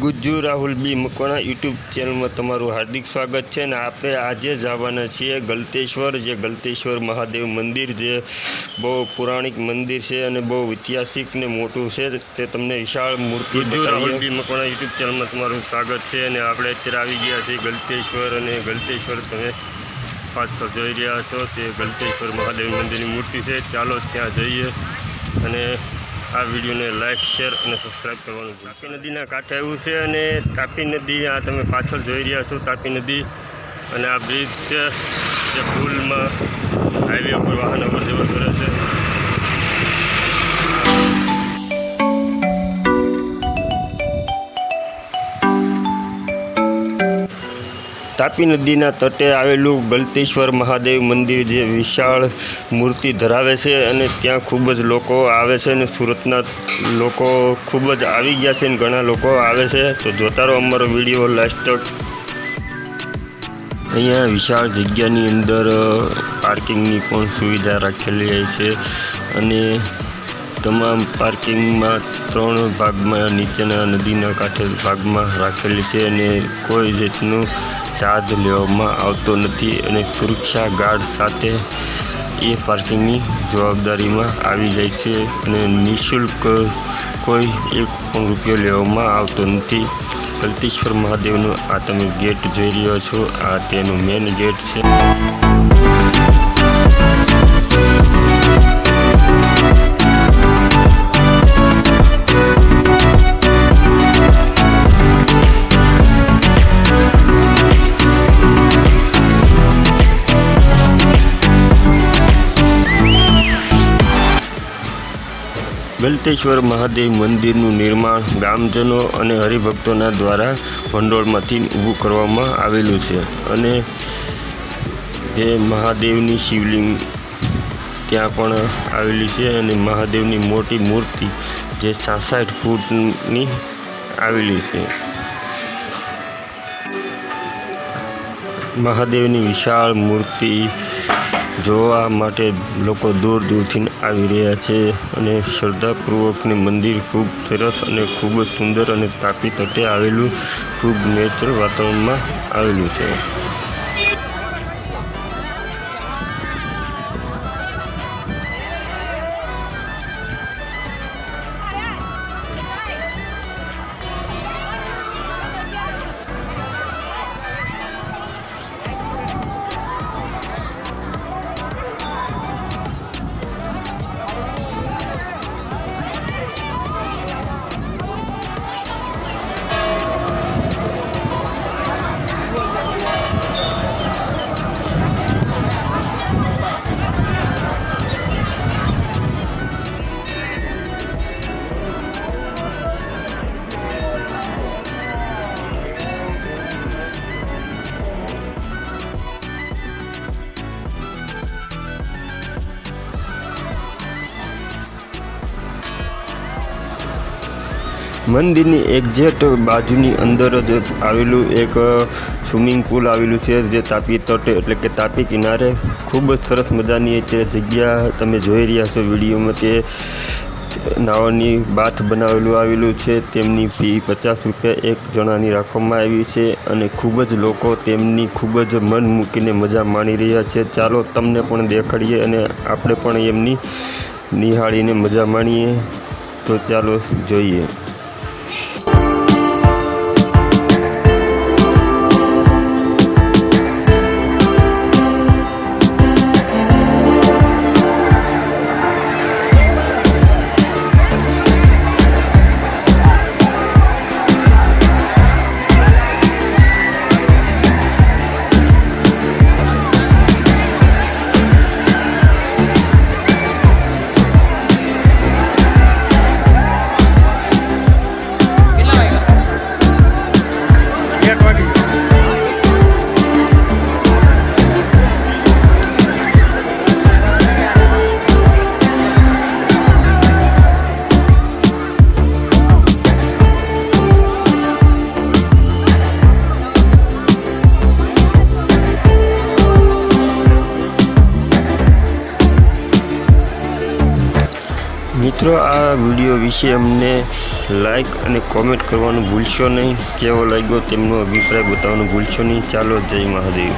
ગુજ્જુ રાહુલ બી Makwana YouTube ચેનલમાં તમારું હાર્દિક સ્વાગત છે. ને આપણે આજે જવાના છીએ ગલતેશ્વર, જે ગલતેશ્વર મહાદેવ મંદિર, જે બહુ પૌરાણિક મંદિર છે અને બહુ ઐતિહાસિક ને મોટું છે. તે તમને વિશાળ મૂર્તિ ગુજ્જુ રાહુલ બી મકવાણા યુટ્યુબ ચેનલમાં તમારું સ્વાગત છે. અને આપણે અત્યારે આવી ગયા છીએ ગલતેશ્વર, અને ગલતેશ્વર તમે પાછળ જોઈ રહ્યા છો તે ગલતેશ્વર મહાદેવ મંદિરની મૂર્તિ છે. ચાલો ત્યાં જઈએ અને આ વિડીયોને લાઇક, શેર અને સબસ્ક્રાઈબ કરવાનું. તાપી નદીના કાંઠે આવ્યું છે અને તાપી નદી આ તમે પાછળ જોઈ રહ્યા છો તાપી નદી, અને આ બ્રિજ છે જે પુલમાં હાઈવે ઉપર વાહન અવર જવર કરે છે. તાપી નદીના તટે આવેલું ગલતેશ્વર મહાદેવ મંદિર જે વિશાળ મૂર્તિ ધરાવે છે, અને ત્યાં ખૂબ જ લોકો આવે છે, અને સુરતના લોકો ખૂબ જ આવી ગયા છે અને ઘણા લોકો આવે છે. તો જોતા રહો અમારો વિડીયો લાસ્ટ તક. અહીંયા વિશાળ જગ્યાની અંદર પાર્કિંગની પણ સુવિધા રાખેલી છે, અને તમામ પાર્કિંગમાં 3 ભાગમાં નીચેના નદીના કાંઠે ભાગમાં રાખેલી છે, અને કોઈ જાતનું ચાર્જ લેવામાં આવતો નથી, અને સુરક્ષા ગાર્ડ સાથે એ પાર્કિંગની જવાબદારીમાં આવી જાય છે, અને નિઃશુલ્ક કોઈ 1 પણ રૂપિયો લેવામાં આવતો નથી. ગલતેશ્વર મહાદેવનો આ તમે ગેટ જોઈ રહ્યો છો, આ તેનું મેઇન ગેટ છે. ગલતેશ્વર મહાદેવ મંદિરનું નિર્માણ ગામજનો અને હરિભક્તોના દ્વારા ભંડોળમાંથી ઊભું કરવામાં આવેલું છે, અને એ મહાદેવની શિવલિંગ ત્યાં પણ આવેલી છે, અને મહાદેવની મોટી મૂર્તિ જે 66 ફૂટની આવેલી છે. મહાદેવની વિશાળ મૂર્તિ જોવા માટે લોકો દૂર દૂરથી આવી રહ્યા છે, અને શ્રદ્ધાપૂર્વકની મંદિર ખૂબ સરસ અને ખૂબ જ સુંદર અને તાપી તટે આવેલું ખૂબ નેચરલ વાતાવરણમાં આવેલું છે. મંદિરની એક્ઝેક્ટ બાજુની અંદર જ આવેલું એક સ્વિમિંગ પુલ આવેલું છે, જે તાપી તટે એટલે કે તાપી કિનારે ખૂબ જ સરસ મજાની તે જગ્યા તમે જોઈ રહ્યા છો વિડીયોમાં. તે નાવાની બાથ બનાવેલું આવેલું છે. તેમની ફી 50 રૂપિયા 1 જણાની રાખવામાં આવી છે, અને ખૂબ જ લોકો તેમની ખૂબ જ મન મૂકીને મજા માણી રહ્યા છે. ચાલો તમને પણ દેખાડીએ અને આપણે પણ એમની નિહાળીને મજા માણીએ. તો ચાલો જોઈએ. મિત્રો, આ વિડીયો વિશે અમને લાઈક અને કોમેન્ટ કરવાનું ભૂલશો નહીં. કેવો લાગ્યો તેમનો અભિપ્રાય બતાવવાનું ભૂલશો નહીં. ચાલો, જય મહાદેવ.